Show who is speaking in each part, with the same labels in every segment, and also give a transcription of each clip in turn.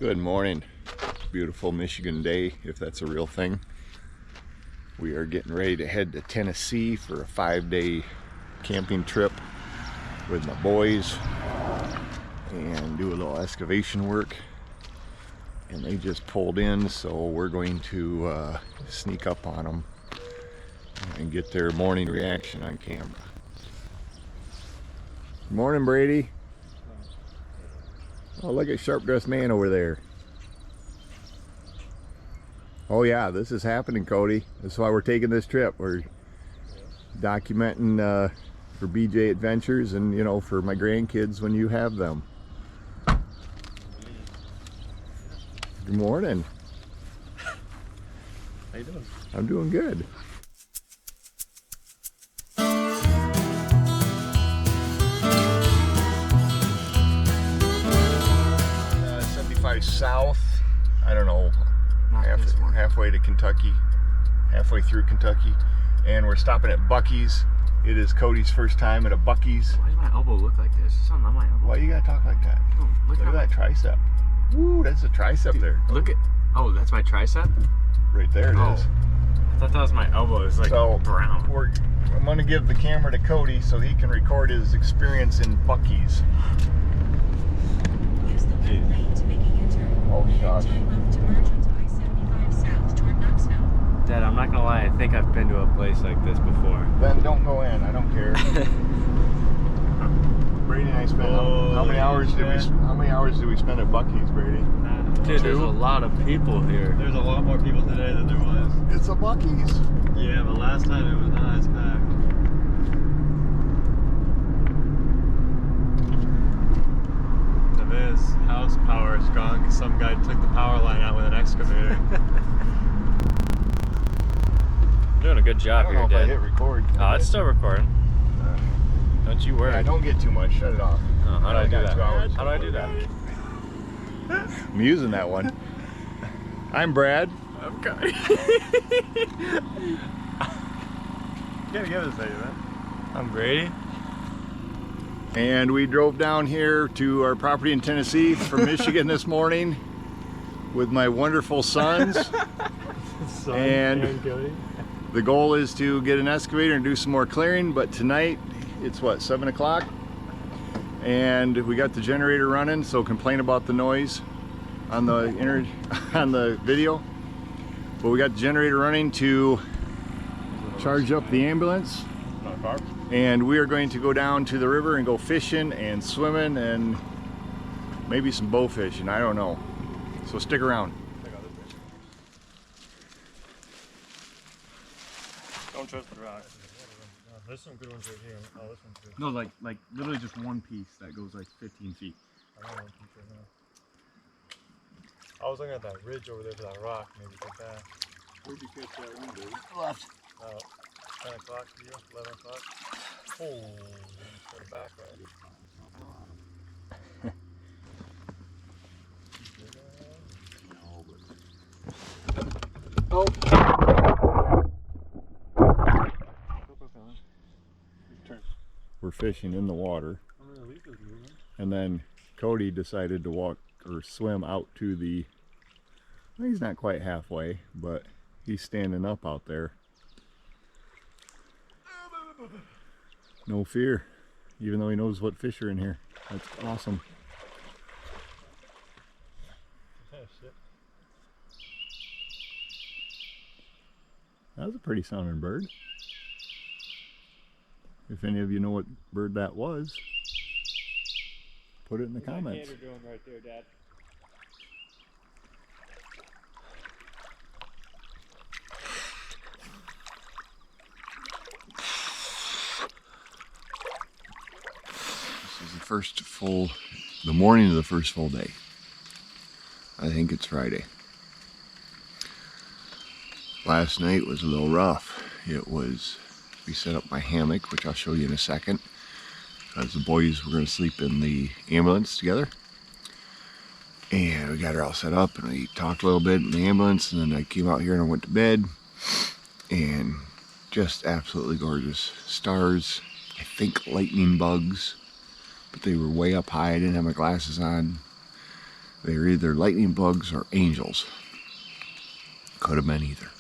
Speaker 1: Good morning. Beautiful Michigan day, if that's a real thing. We are getting ready to head to Tennessee for a 5-day camping trip with my boys and do a little excavation work. And they just pulled in, so we're going to sneak up on them and get their morning reaction on camera. Good morning, Brady. Oh, look at sharp-dressed man over there. Oh yeah, this is happening, Cody. That's why we're taking this trip. We're documenting for BJ Adventures and, you know, for my grandkids when you have them. Good morning.
Speaker 2: How you doing?
Speaker 1: I'm doing good. 75 south, I don't know, halfway to Kentucky, halfway through Kentucky, and we're stopping at Buc-ee's. It is Cody's first time at a Buc-ee's.
Speaker 2: Why does my elbow look like this? It's something on my elbow.
Speaker 1: Why you gotta talk like that?
Speaker 2: Oh, look
Speaker 1: at that tricep. Woo, that's a tricep. Dude, there.
Speaker 2: Look at, oh, that's my tricep?
Speaker 1: Right there it is.
Speaker 2: I thought that was my elbow. It's like
Speaker 1: so
Speaker 2: brown.
Speaker 1: I'm gonna give the camera to Cody so he can record his experience in Buc-ee's.
Speaker 3: Use the left lane to make a U-turn.
Speaker 1: Oh, gosh.
Speaker 3: Turn left to merge onto I-75 south toward Knoxville.
Speaker 2: Dad, I'm not gonna lie, I think I've been to a place like this before.
Speaker 1: Then don't go in, I don't care. Brady and I spent how many hours did we spend at Buc-ee's, Brady?
Speaker 2: Dude, there's a lot of people here.
Speaker 4: There's a lot more people today than there was.
Speaker 1: It's a Buc-ee's.
Speaker 4: Yeah, but last time it was not as packed. His house power is gone because some guy took the power line out with an excavator.
Speaker 2: You're doing a good job here,
Speaker 1: I don't know if I
Speaker 2: Dad.
Speaker 1: hit record.
Speaker 2: Oh, it's still recording. Don't you worry.
Speaker 1: Yeah, don't get too much. Shut it off.
Speaker 2: Oh, how do I do
Speaker 1: got
Speaker 2: that?
Speaker 1: 2 hours.
Speaker 2: How do I do that?
Speaker 1: I'm using that one. I'm Brad.
Speaker 4: I'm Cody. You gotta give it a second, man.
Speaker 2: I'm Brady.
Speaker 1: And we drove down here to our property in Tennessee from Michigan this morning with my wonderful sons. And
Speaker 4: Cody.
Speaker 1: the goal is to get an excavator and do some more clearing, but tonight it's what, 7 o'clock? And we got the generator running, so complain about the noise on the on the video. But we got the generator running to charge up the ambulance.
Speaker 4: Not a car?
Speaker 1: And we are going to go down to the river and go fishing and swimming and maybe some bow fishing, I don't know. So stick around.
Speaker 4: Don't trust the rock. There's some good ones right here. Oh, this one's good.
Speaker 1: No, like literally just one piece that goes like 15 feet.
Speaker 4: I don't know what right now. I was looking at that ridge over there for that rock. Maybe get that.
Speaker 1: Where'd you catch that one, dude?
Speaker 4: Left. 10 o'clock for you, 11 o'clock. Oh, put it back right.
Speaker 1: Oh. We're fishing in the water. And then Cody decided to walk or swim out to the, well, he's not quite halfway, but he's standing up out there. No fear, even though he knows what fish are in here. That's awesome. That was a pretty sounding bird. If any of you know what bird that was, put it in the comments.
Speaker 4: What are you doing right there, Dad?
Speaker 1: This is the morning of the first full day. I think it's Friday. Last night was a little rough. We set up my hammock, which I'll show you in a second, because the boys were going to sleep in the ambulance together. And we got her all set up, and we talked a little bit in the ambulance, and then I came out here and I went to bed. And just absolutely gorgeous. Stars, I think lightning bugs, but they were way up high. I didn't have my glasses on. They're either lightning bugs or angels. Could have been either.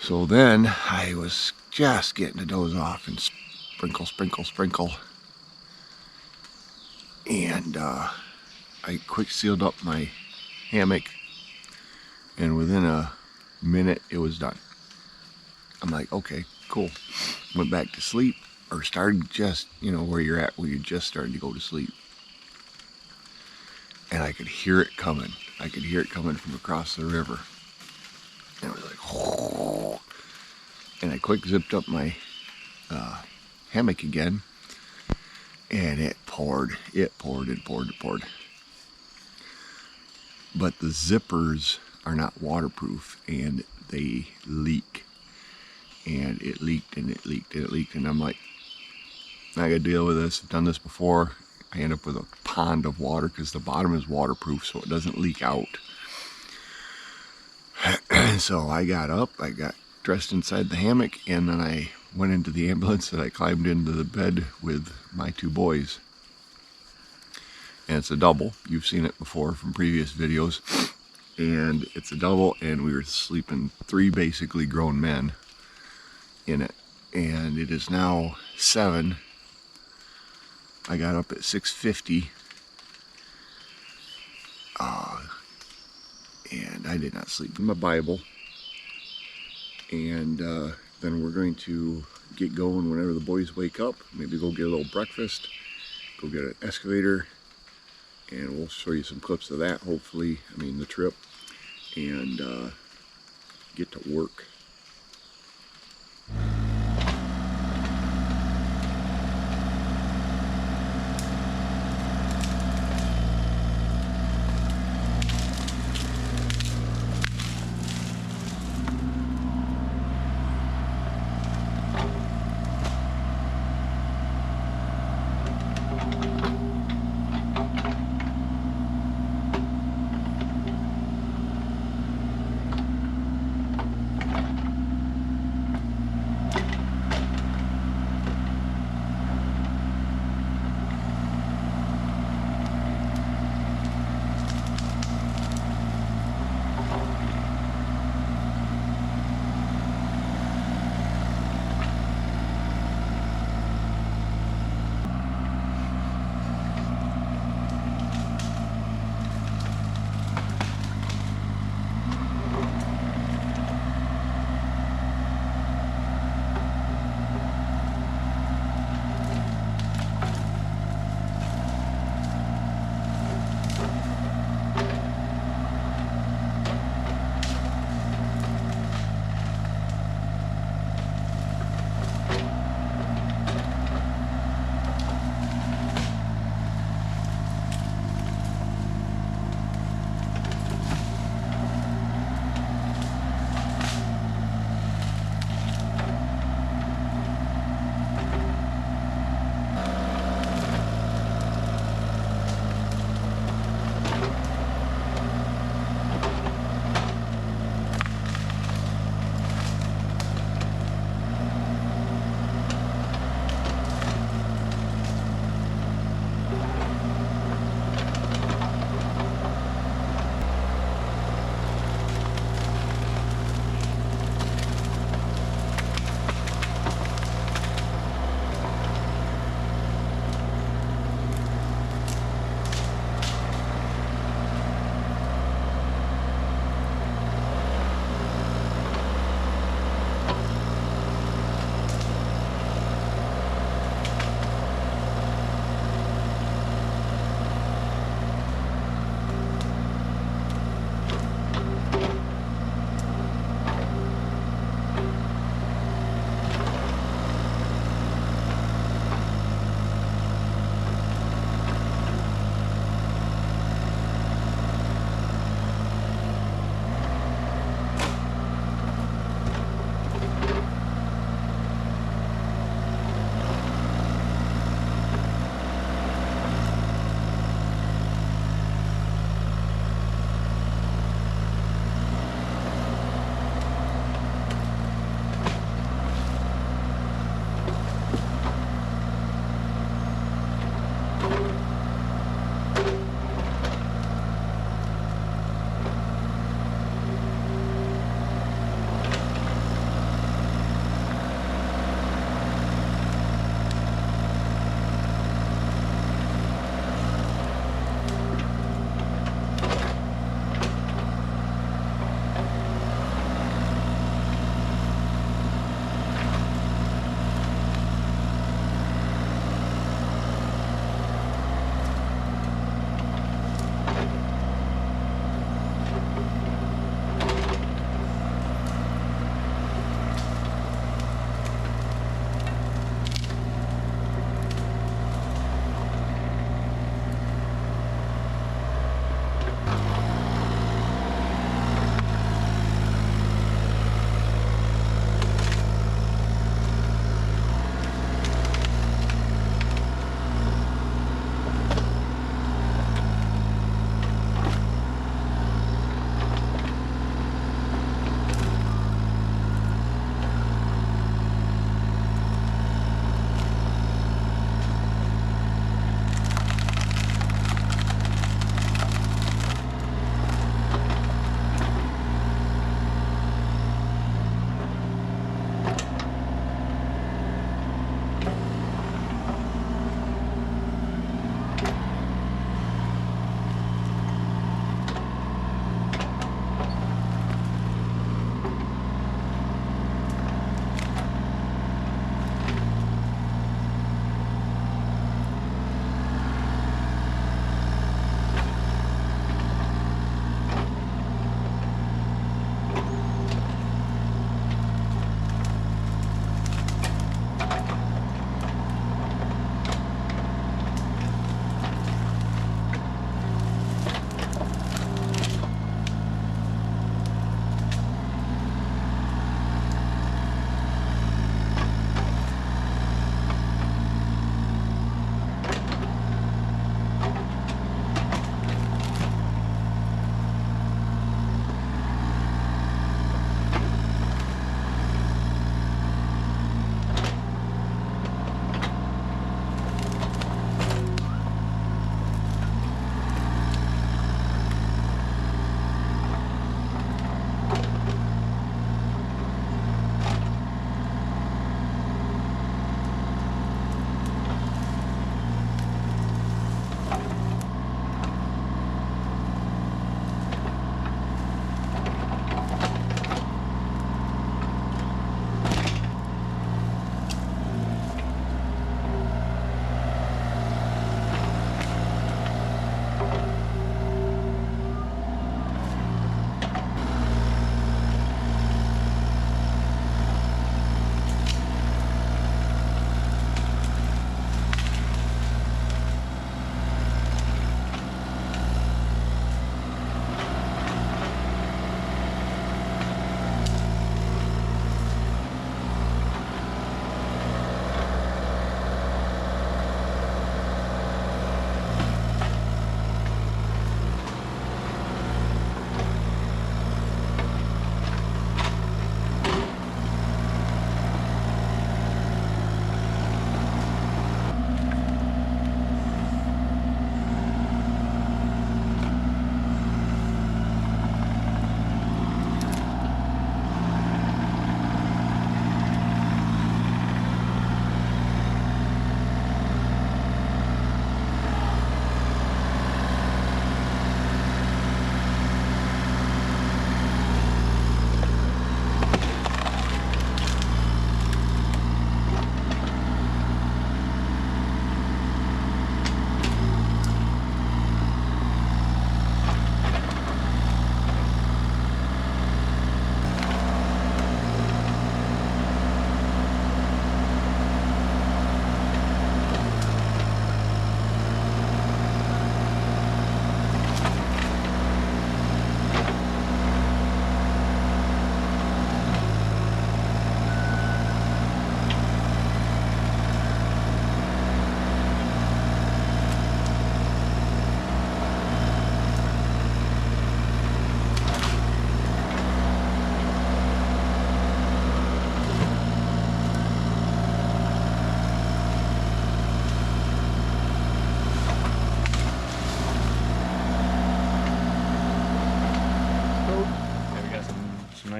Speaker 1: So then I was just getting to doze off and sprinkle, sprinkle, sprinkle. And I quick sealed up my hammock, and within a minute it was done. I'm like, okay, cool. Went back to sleep, or started just, where you're at, where you're just starting to go to sleep. And I could hear it coming. I could hear it coming from across the river. And it was like, oh. And I quick zipped up my hammock again, and it poured. It poured, it poured, it poured. But the zippers are not waterproof, and they leak. And it leaked, and it leaked, and it leaked. And I'm like, I gotta deal with this. I've done this before. I end up with a pond of water because the bottom is waterproof, so it doesn't leak out. So I got up, I got dressed inside the hammock, and then I went into the ambulance and I climbed into the bed with my 2 boys. And it's a double. You've seen it before from previous videos. And it's a double, and we were sleeping 3 basically grown men in it. And it is now 7. I got up at 6:50. And I did not sleep in my Bible. And then we're going to get going whenever the boys wake up. Maybe go get a little breakfast, go get an excavator, and we'll show you some clips of that, hopefully, the trip, and get to work.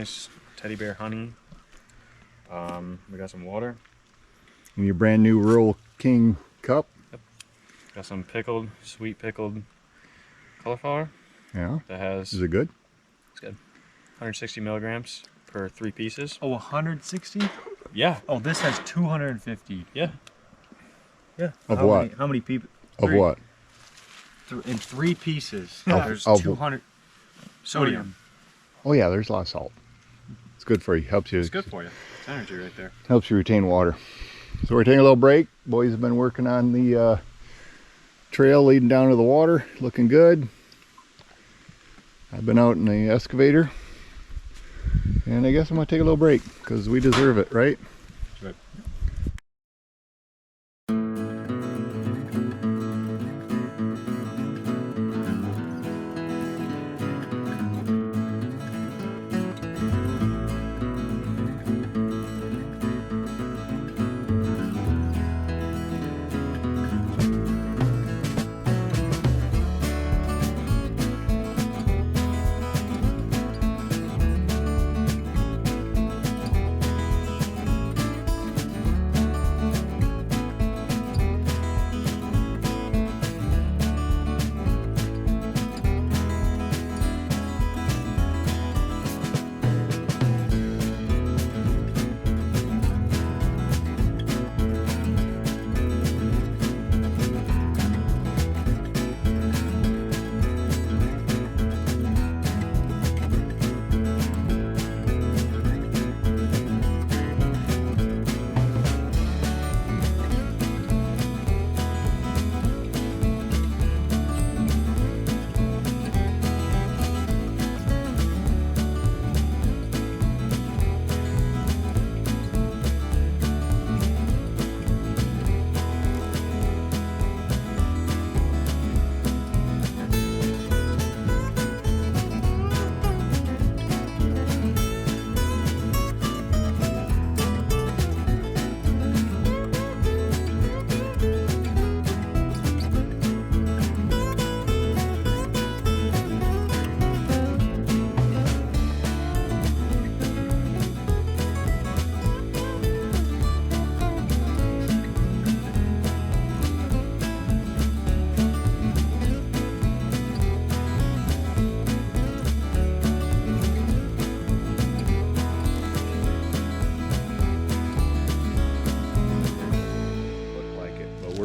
Speaker 2: nice teddy bear honey. We got some water.
Speaker 1: And your brand new Rural King cup.
Speaker 2: Got some sweet pickled cauliflower.
Speaker 1: Yeah.
Speaker 2: That has,
Speaker 1: Is it good?
Speaker 2: it's good. 160 milligrams per 3 pieces.
Speaker 4: Oh, 160?
Speaker 2: Yeah.
Speaker 4: Oh, this has 250.
Speaker 2: Yeah.
Speaker 4: Yeah.
Speaker 1: Of
Speaker 4: how
Speaker 1: what?
Speaker 4: Many, how many people?
Speaker 1: Of what?
Speaker 4: In 3 pieces.
Speaker 1: Of-
Speaker 4: There's
Speaker 1: of-
Speaker 4: 200 sodium.
Speaker 1: Oh yeah, there's a lot of salt. It's good for you. Helps you.
Speaker 2: It's good for you. It's energy right there.
Speaker 1: Helps you retain water. So we're taking a little break. Boys have been working on the trail leading down to the water. Looking good. I've been out in the excavator. And I guess I'm going to take a little break because we deserve it, right?
Speaker 2: Right.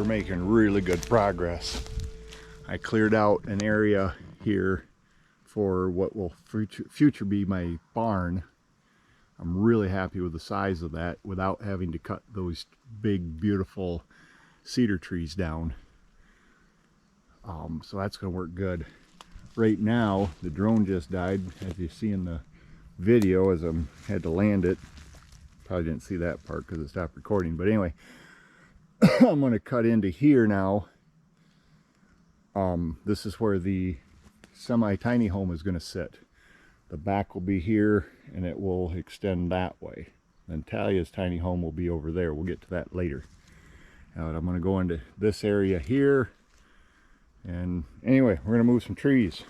Speaker 1: Making really good progress. I cleared out an area here for what will future be my barn. I'm really happy with the size of that without having to cut those big beautiful cedar trees down. So that's going to work good. Right now the drone just died, as you see in the video, as I had to land it. Probably didn't see that part because it stopped recording, but anyway, I'm going to cut into here now. This is where the semi-tiny home is going to sit. The back will be here and it will extend that way. Then Talia's tiny home will be over there. We'll get to that later. Now I'm going to go into this area here. And anyway, we're going to move some trees.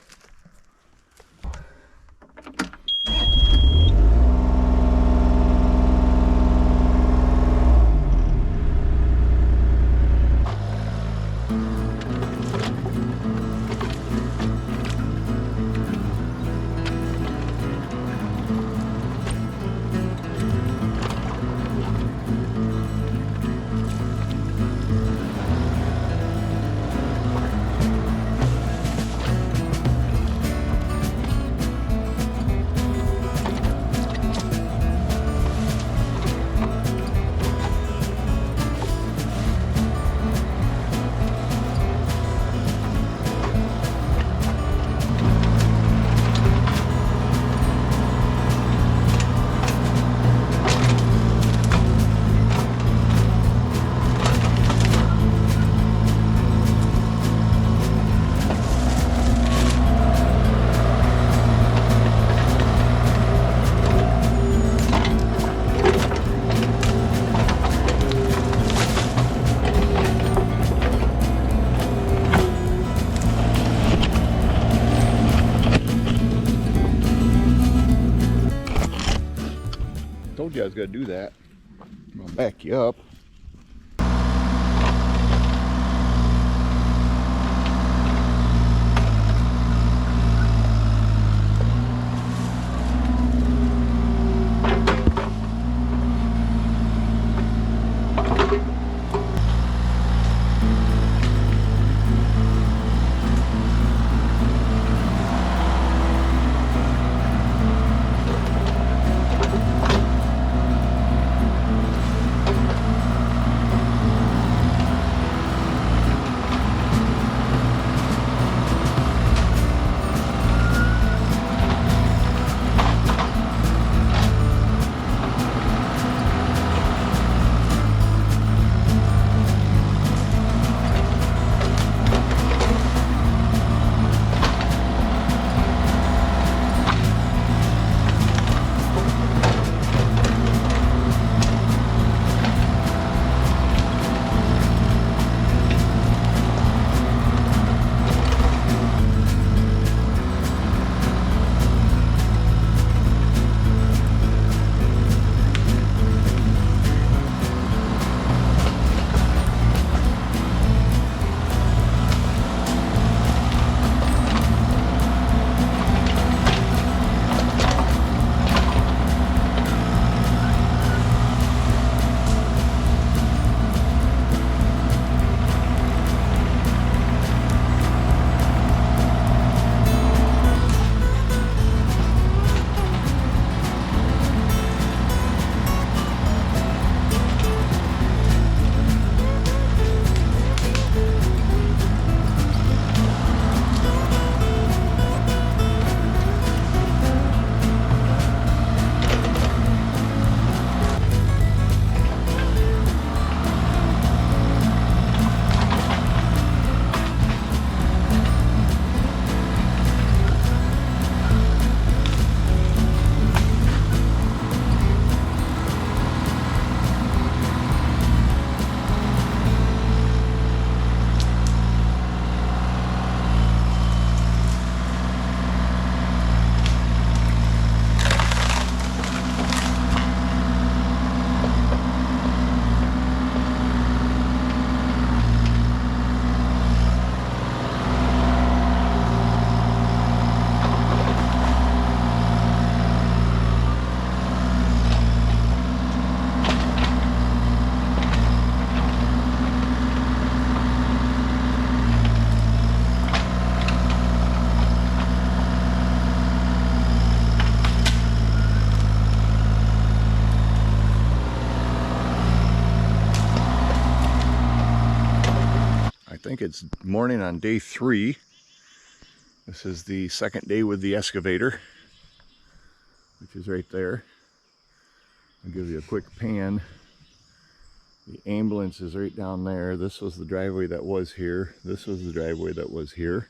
Speaker 1: you guys gotta do that. I'll back you up. I think it's morning on day 3. This is the second day with the excavator, which is right there. I'll give you a quick pan. The ambulance is right down there. This was the driveway that was here. This was the driveway that was here.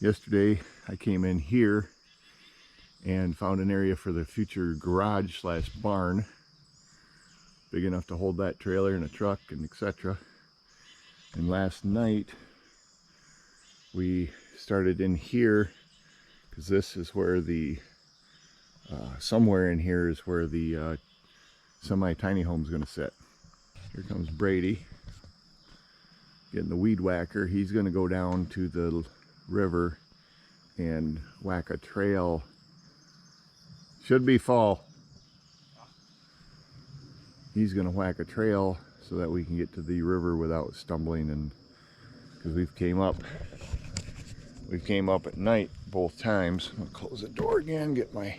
Speaker 1: Yesterday I came in here and found an area for the future garage slash barn, big enough to hold that trailer and a truck and etc. And last night we started in here because this is where the somewhere in here is where the semi-tiny home is going to sit. Here comes Brady getting the weed whacker. He's going to go down to the river and whack a trail. Should be fall. He's going to whack a trail so that we can get to the river without stumbling, and because we've came up at night both times. I'll close the door again, get my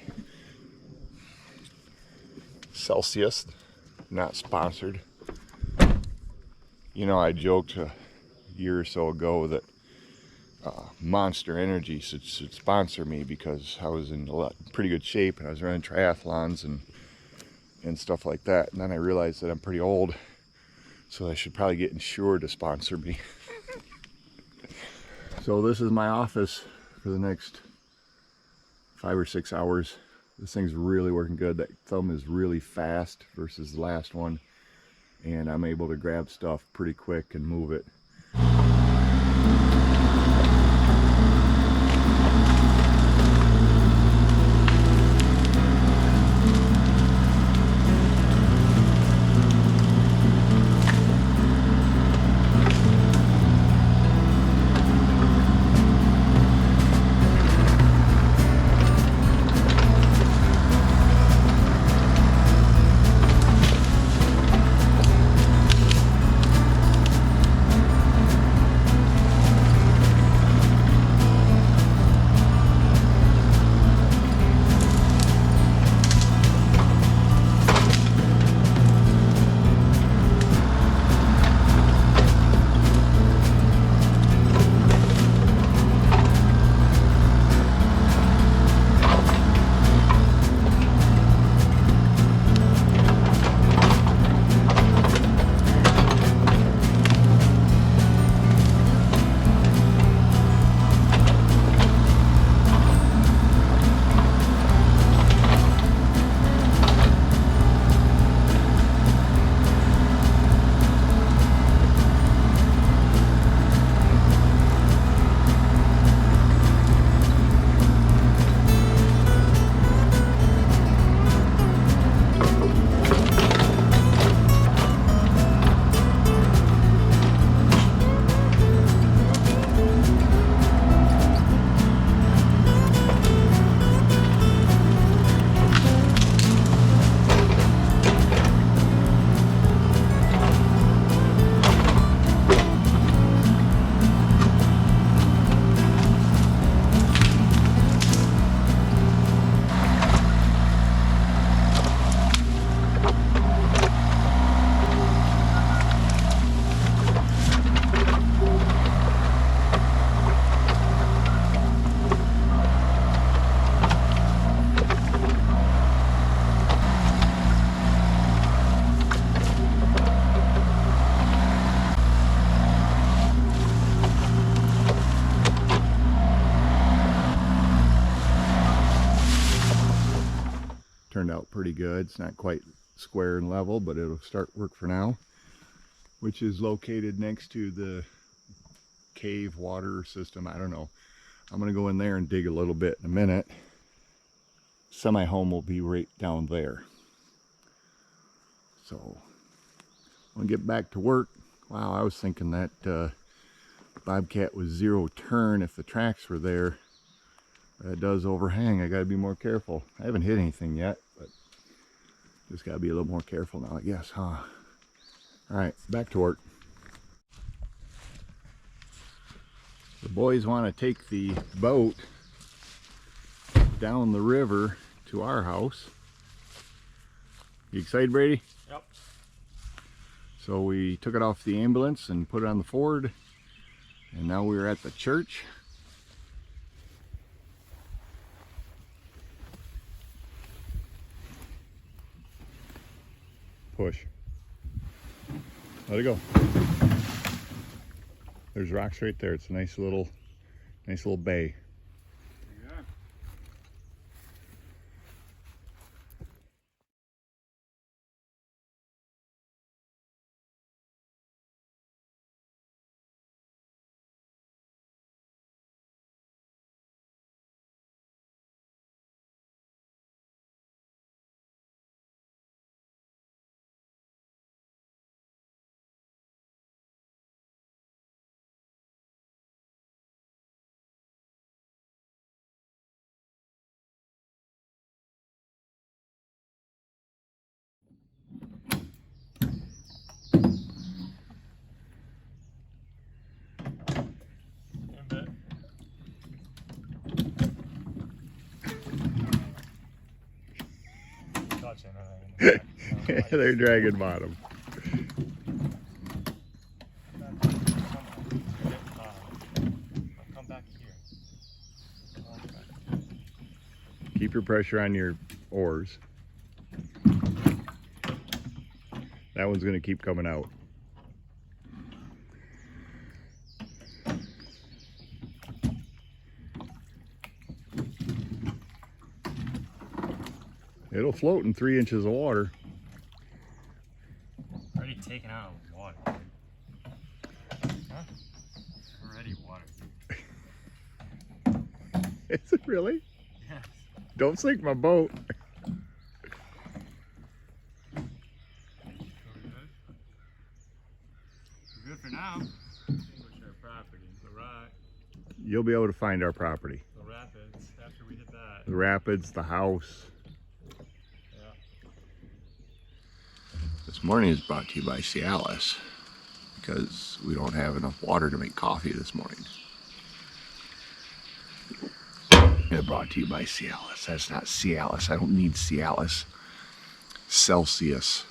Speaker 1: Celsius, not sponsored. You know, I joked a year or so ago that Monster Energy should sponsor me because I was in pretty good shape and I was running triathlons and stuff like that. And then I realized that I'm pretty old, so I should probably get insured to sponsor me. So this is my office for the next 5 or 6 hours. This thing's really working good. That thumb is really fast versus the last one, and I'm able to grab stuff pretty quick and move it. turned out pretty good. It's not quite square and level, but it'll start work for now, which is located next to the cave water system. I don't know. I'm gonna go in there and dig a little bit in a minute. Semi-home will be right down there. So when I get back to work, wow, I was thinking that Bobcat was zero turn if the tracks were there. It does overhang. I gotta be more careful. I haven't hit anything yet, but just gotta be a little more careful now, I guess, huh? All right, back to work. The boys want to take the boat down the river to our house. You excited, Brady?
Speaker 2: Yep.
Speaker 1: So we took it off the ambulance and put it on the Ford, and now we're at the church. Push. Let it go. There's rocks right there. It's a nice little bay.
Speaker 2: Yeah.
Speaker 1: They're dragging bottom.
Speaker 2: Come back here.
Speaker 1: Keep your pressure on your oars. That one's going to keep coming out. It'll float in 3 inches of water.
Speaker 2: Already taken out of water. Huh? Already water.
Speaker 1: Is it really?
Speaker 2: Yes.
Speaker 1: Don't sink my boat.
Speaker 2: We're good for now. Distinguish our property. The rock,
Speaker 1: You'll be able to find our property.
Speaker 2: the rapids, after we hit that.
Speaker 1: The rapids, the house.
Speaker 2: Yeah.
Speaker 1: This morning is brought to you by Cialis, because we don't have enough water to make coffee this morning. It's brought to you by Cialis. That's not Cialis. I don't need Cialis. Celsius.